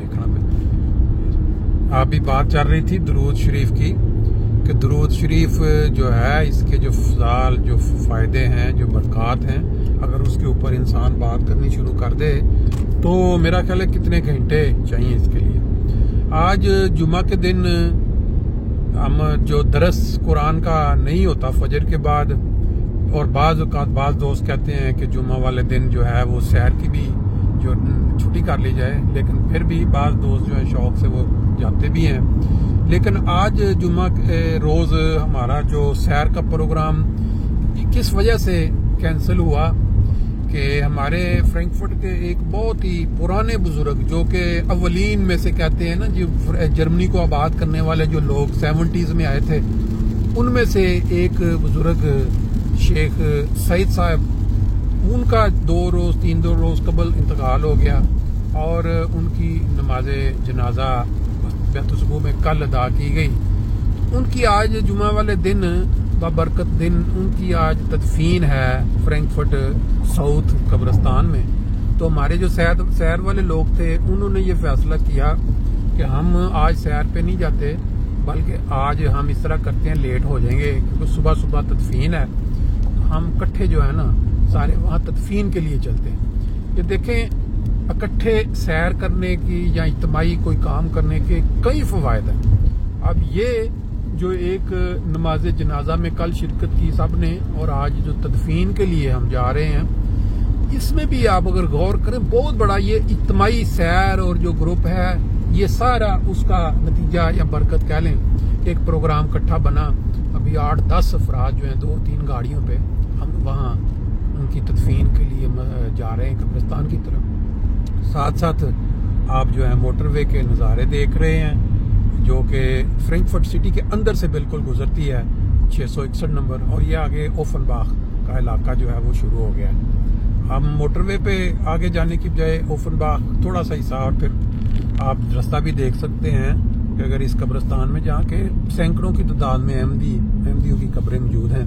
देखना पे। अभी बात चल रही थी दुरूद शरीफ की कि दुरूद शरीफ जो है इसके जो फजाल जो फ़ायदे हैं, जो बरक़ात हैं, अगर उसके ऊपर इंसान बात करनी शुरू कर दे तो मेरा ख्याल है कितने घंटे चाहिए इसके लिए। आज जुमा के दिन हम जो दरस कुरान का नहीं होता फजर के बाद, और बाज़ दोस्त कहते हैं कि जुमा वाले दिन जो है वो सैर की भी जो छुट्टी कर ली जाए, लेकिन फिर भी बाज़ दोस्त जो है शौक से वो जाते भी हैं। लेकिन आज जुमा रोज़ हमारा जो सैर का प्रोग्राम किस वजह से कैंसिल हुआ कि हमारे फ्रैंकफर्ट के एक बहुत ही पुराने बुजुर्ग जो कि अवलीन में से कहते हैं ना, जो जर्मनी को आबाद करने वाले जो लोग 70s में आए थे, उनमें से एक बुजुर्ग शेख सईद साहब, उनका 3 रोज कबल इंतकाल हो गया और उनकी नमाज जनाजा बैतुल में कल अदा की गई। उनकी आज जुमा वाले दिन बाबरकत दिन उनकी आज तदफीन है फ्रैंकफर्ट साउथ कब्रिस्तान में। तो हमारे जो सैर वाले लोग थे उन्होंने ये फैसला किया कि हम आज सैर पे नहीं जाते, बल्कि आज हम इस तरह करते हैं, लेट हो जाएंगे क्योंकि सुबह सुबह तदफीन है, हम इकट्ठे जो है ना सारे वहाँ तदफीन के लिए चलते हैं। ये देखें, इकट्ठे सैर करने की या इज्तिमाई कोई काम करने के कई फवायद हैं। अब ये जो एक नमाज जनाजा में कल शिरकत की सब ने, और आज जो तदफीन के लिए हम जा रहे हैं, इसमें भी आप अगर गौर करें बहुत बड़ा ये इज्तिमाई सैर और जो ग्रुप है ये सारा उसका नतीजा या बरकत कह लें। एक प्रोग्राम इकट्ठा बना, अभी 8-10 अफराद जो हैं 2-3 गाड़ियों पे हम वहाँ उनकी तदफीन के लिए जा रहे हैं कब्रिस्तान की तरफ। साथ साथ आप जो है मोटरवे के नज़ारे देख रहे हैं जो कि फ्रैंकफर्ट सिटी के अंदर से बिल्कुल गुजरती है 661 नंबर, और ये आगे ओफनबाख का इलाका जो है वो शुरू हो गया है। हम मोटरवे पे आगे जाने की बजाय ओफनबाख थोड़ा सा हिस्सा, और फिर आप रास्ता भी देख सकते हैं कि अगर इस कब्रिस्तान में जहाँ के सैकड़ों की तादाद में अहमदियों की कब्रें मौजूद हैं,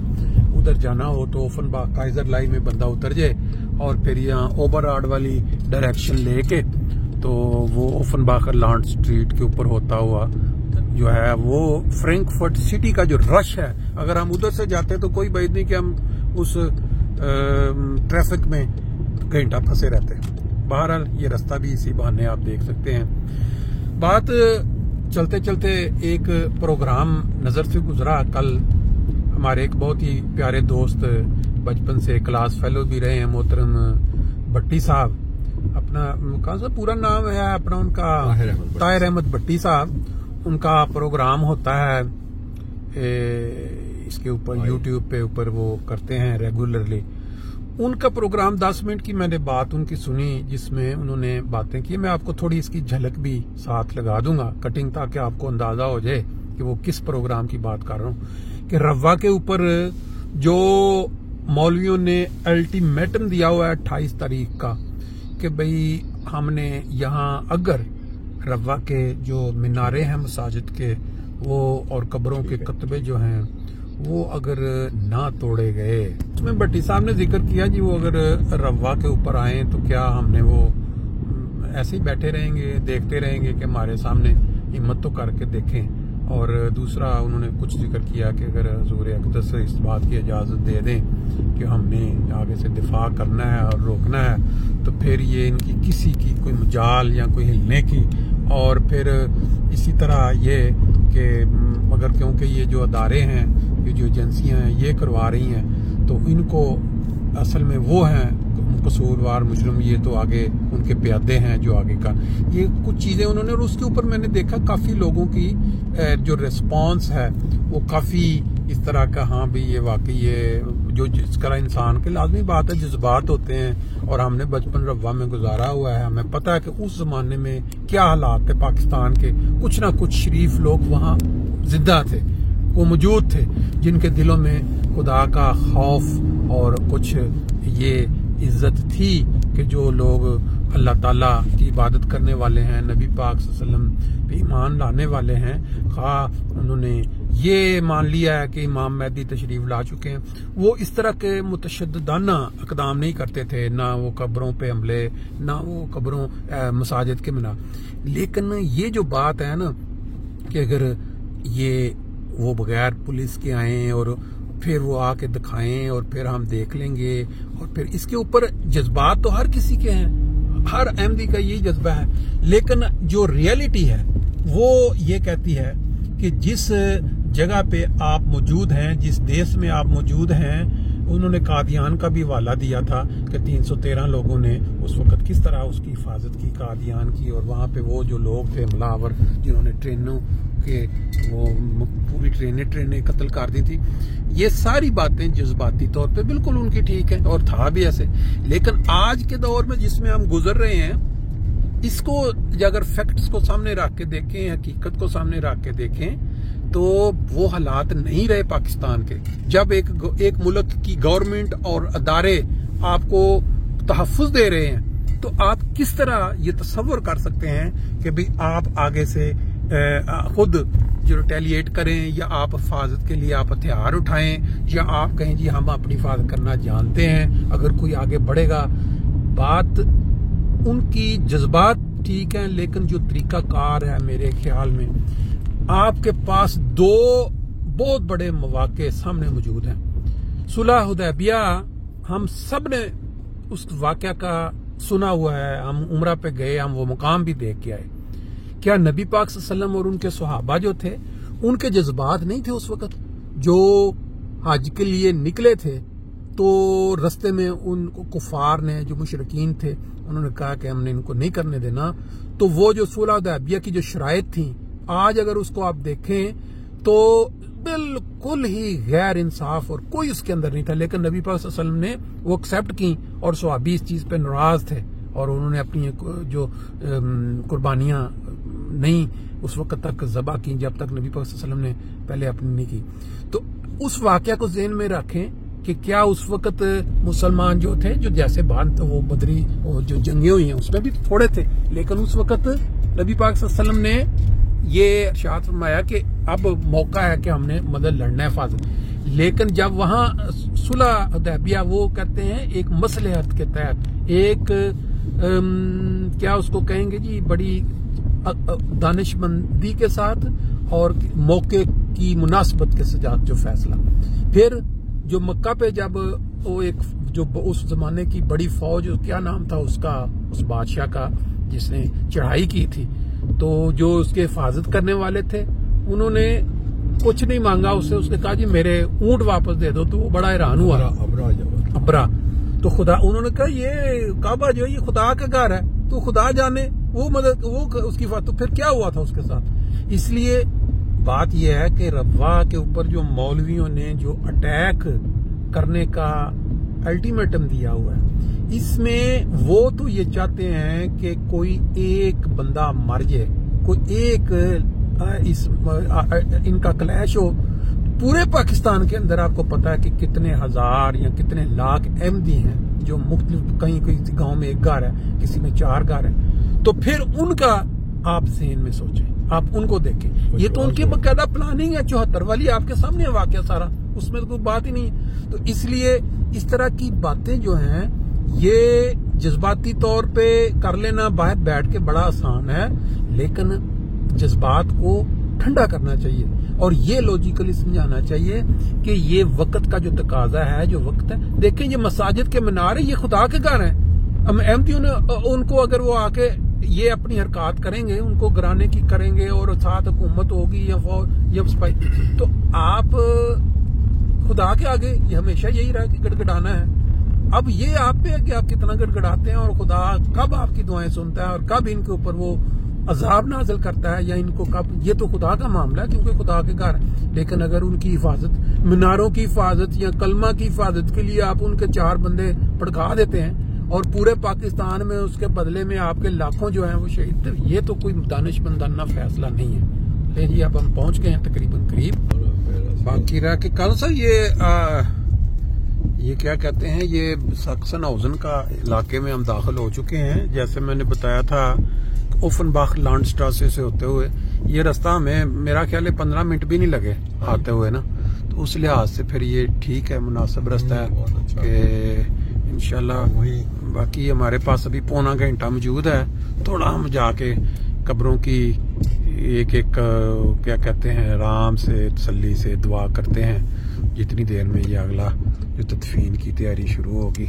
उधर जाना हो तो ओफनबाख काइजर लाइन में बंदा उतर जाए और फिर यहाँ ओबरआर्ड वाली डायरेक्शन लेके तो वो ओफनबाखर लैंड स्ट्रीट के ऊपर होता हुआ जो है वो फ्रैंकफर्ट सिटी का जो रश है, अगर हम उधर से जाते हैं तो कोई बात नहीं कि हम उस ट्रैफिक में घंटा फंसे रहते हैं। बहरहाल ये रास्ता भी इसी बहाने आप देख सकते हैं। बात चलते चलते एक प्रोग्राम नजर से गुजरा कल। हमारे एक बहुत ही प्यारे दोस्त, बचपन से क्लास फेलो भी रहे हैं, मोहतरम भट्टी साहब, अपना कौन सा पूरा नाम है अपना उनका, ताहिर अहमद भट्टी साहब, उनका प्रोग्राम होता है इसके ऊपर यूट्यूब पे ऊपर वो करते हैं रेगुलरली। उनका प्रोग्राम 10 मिनट की मैंने बात उनकी सुनी जिसमें उन्होंने बातें की। मैं आपको थोड़ी इसकी झलक भी साथ लगा दूंगा कटिंग, ताकि आपको अंदाजा हो जाए कि वो किस प्रोग्राम की बात कर रहा हूँ। कि रवा के ऊपर जो मौलवियों ने अल्टीमेटम दिया हुआ है 28 तारीख का कि भाई हमने यहाँ अगर रवा के जो मीनारे हैं मसाजिद के वो और कब्रों के कतबे जो हैं वो अगर ना तोड़े गए, उसमें भट्टी साहब ने जिक्र किया जी वो अगर रवा के ऊपर आए तो क्या हमने वो ऐसे ही बैठे रहेंगे, देखते रहेंगे कि हमारे सामने हिम्मत तो करके देखें। और दूसरा उन्होंने कुछ जिक्र किया कि अगर हुजूर अक़दस इस बात की इजाज़त दे दें कि हमने आगे से दिफा करना है और रोकना है तो फिर ये इनकी किसी की कोई मजाल या कोई हिलने की। और फिर इसी तरह ये कि मगर क्योंकि ये जो अदारे हैं, ये जो एजेंसियां हैं ये करवा रही हैं तो इनको असल में वो हैं कसूरवार मुजरिम, ये तो आगे उनके प्यादे हैं जो आगे का ये कुछ चीजें उन्होंने। और उसके ऊपर मैंने देखा काफी लोगों की जो रिस्पांस है वो काफी इस तरह का, हाँ भी ये वाकई ये जो जिस तरह इंसान के लाजमी बात है जज्बात होते हैं, और हमने बचपन रवा में गुजारा हुआ है, हमें पता है कि उस जमाने में क्या हालात थे पाकिस्तान के। कुछ ना कुछ शरीफ लोग वहाँ जिंदा थे, वो मौजूद थे जिनके दिलों में खुदा का खौफ और कुछ ये इज्जत थी कि जो लोग अल्लाह ताला की इबादत करने वाले हैं, नबी पाक सल्लल्लाहु अलैहि वसल्लम पे ईमान लाने वाले हैं, खा उन्होंने ये मान लिया है कि इमाम महदी तशरीफ ला चुके हैं, वो इस तरह के मुतशद्दिदाना इक़दाम नहीं करते थे, ना वो कब्रों पे हमले, ना वो कब्रों मसाजिद के मना। लेकिन ये जो बात है ना कि अगर ये वो बगैर पुलिस के आए और फिर वो आके दिखाएं और फिर हम देख लेंगे, और फिर इसके ऊपर जज्बात तो हर किसी के हैं, हर अहमदी का यही जज्बा है। लेकिन जो रियलिटी है वो ये कहती है कि जिस जगह पे आप मौजूद हैं, जिस देश में आप मौजूद हैं, उन्होंने कादियान का भी हवाला दिया था कि 313 लोगों ने उस वक्त किस तरह उसकी हिफाजत की, कादियान की, और वहाँ पे वो जो लोग थे हमलावर जिन्होंने ट्रेनों के वो पूरी ट्रेनें कत्ल कर दी थी। ये सारी बातें जज्बाती तौर पे बिल्कुल उनकी ठीक है और था भी ऐसे। लेकिन आज के दौर में जिसमें हम गुजर रहे हैं, इसको अगर फैक्ट्स को सामने रख के देखें, हकीकत को सामने रख के देखें, तो वो हालात नहीं रहे पाकिस्तान के। जब एक मुल्क की गवर्नमेंट और अदारे आपको तहफ़्फ़ुज़ दे रहे हैं, तो आप किस तरह ये तसव्वुर कर सकते हैं कि भाई आप आगे से खुद जो रिटेलिएट करें, या आप हिफाजत के लिए आप हथियार उठाएं, या आप कहें जी हम अपनी हिफाजत करना जानते हैं, अगर कोई आगे बढ़ेगा। बात उनकी जज्बात ठीक है, लेकिन जो तरीकाकार है मेरे ख्याल में, आपके पास दो बहुत बड़े मौके सामने मौजूद हैं। सुलह हुदैबिया हम सब ने उस वाक़या का सुना हुआ है, हम उम्रा पे गए, हम वो मुकाम भी देख के आए। क्या नबी पाक सल्लल्लाहु अलैहि वसल्लम और उनके सहाबा जो थे, उनके जज्बात नहीं थे उस वक्त? जो हज के लिए निकले थे तो रस्ते में उनको कुफार ने, जो मुशरिकीन थे, उन्होंने कहा कि हमने इनको नहीं करने देना। तो वो जो सुलह हुदैबिया की जो शराइत थी, आज अगर उसको आप देखें तो बिल्कुल ही गैर इंसाफ और कोई उसके अंदर नहीं था। लेकिन नबी पाक सल्लल्लाहु अलैहि वसल्लम ने वो एक्सेप्ट की, और सहाबी इस चीज पे नाराज थे, और उन्होंने अपनी जो कुर्बानियां नहीं उस वक्त तक ज़बा की जब तक नबी पाक सल्लल्लाहु अलैहि वसल्लम ने पहले अपनी नहीं की। तो उस वाक़या को ज़हन में रखें कि क्या उस वक्त मुसलमान जो थे, जो जैसे बात वो बदरी वो जो जंगें हुई हैं उसमें भी थोड़े थे, लेकिन उस वक्त नबी पाक सल्लल्लाहु अलैहि वसल्लम ने ये इरशाद फरमाया कि अब मौका है कि हमने मदद लड़ना है हिफाजत। लेकिन जब वहां सुलह हुदैबिया, वो कहते हैं एक मसलहत के तहत, एक क्या उसको कहेंगे जी, बड़ी दानिशमंदी के साथ और मौके की मुनासबत के साथ जो फैसला। फिर जो मक्का पे जब वो एक जो उस जमाने की बड़ी फौज, क्या नाम था उसका, उस बादशाह का जिसने चढ़ाई की थी, तो जो उसके हिफाजत करने वाले थे, उन्होंने कुछ नहीं मांगा उससे, उसने कहा जी मेरे ऊंट वापस दे दो। तो वो बड़ा हैरान हुआ, अबरा। तो खुदा, उन्होंने कहा ये काबा जो है ये खुदा का घर है, तो खुदा जाने वो मदद वो उसकी बात। तो फिर क्या हुआ था उसके साथ? इसलिए बात यह है कि रब्वा के ऊपर जो मौलवियों ने जो अटैक करने का अल्टीमेटम दिया हुआ है, इसमें वो तो ये चाहते हैं कि कोई एक बंदा मर जाए, कोई एक इनका क्लैश हो। पूरे पाकिस्तान के अंदर आपको पता है कि कितने हजार या कितने लाख अहमदी हैं, जो मुख्तलिफ कहीं किसी गांव में एक घर है, किसी में 4 घर है। तो फिर उनका आप ज़हन में सोचें, आप उनको देखें। ये तो उनकी बकायदा प्लानिंग है 74 वाली, आपके सामने है वाकया सारा, उसमें तो कोई बात ही नहीं है। तो इसलिए इस तरह की बातें जो हैं ये जज्बाती तौर पे कर लेना बाहर बैठ के बड़ा आसान है, लेकिन जज्बात को ठंडा करना चाहिए और ये लॉजिकली समझाना चाहिए कि ये वक्त का जो तकाजा है, जो वक्त है। देखें ये मसाजिद के मीनार ये खुदा के घर हैं। अहमदियों ने उनको अगर वो आके ये अपनी हरकत करेंगे, उनको गिराने की करेंगे और साथ हुकूमत होगी या स्पाई, तो आप खुदा के आगे ये हमेशा यही रहा कि गड़गड़ाना है। अब ये आप पे है कि आप कितना गड़गड़ाते हैं और खुदा कब आपकी दुआएं सुनता है और कब इनके ऊपर वो अजाब नाजिल करता है या इनको कब, ये तो खुदा का मामला है क्योंकि खुदा के घर है। लेकिन अगर उनकी हिफाजत, मीनारों की हिफाजत या कलमा की हिफाजत के लिए आप उनके 4 बंदे भड़का देते हैं और पूरे पाकिस्तान में उसके बदले में आपके लाखों जो हैं वो शहीद, तो ये तो कोई दानिशमंदाना फैसला नहीं है। ले जी अब हम पहुंच गए हैं तकरीबन करीब। बाकी रहा कि कल सर ये क्या कहते हैं, ये सक्सन हाउजन का इलाके में हम दाखिल हो चुके हैं। जैसे मैंने बताया था ओफनबाख लांडस्ट्रासे से होते हुए ये रास्ता हमें मेरा ख्याल है 15 मिनट भी नहीं लगे आते हुए ना, तो उस लिहाज से फिर ये ठीक है, मुनासिब रास्ता है कि इंशाल्लाह। बाकी हमारे पास अभी पौना घंटा मौजूद है, थोड़ा हम जाके कब्रों की एक एक क्या कहते हैं आराम से तसल्ली से दुआ करते हैं जितनी देर में ये अगला जो तदफीन की तैयारी शुरू होगी।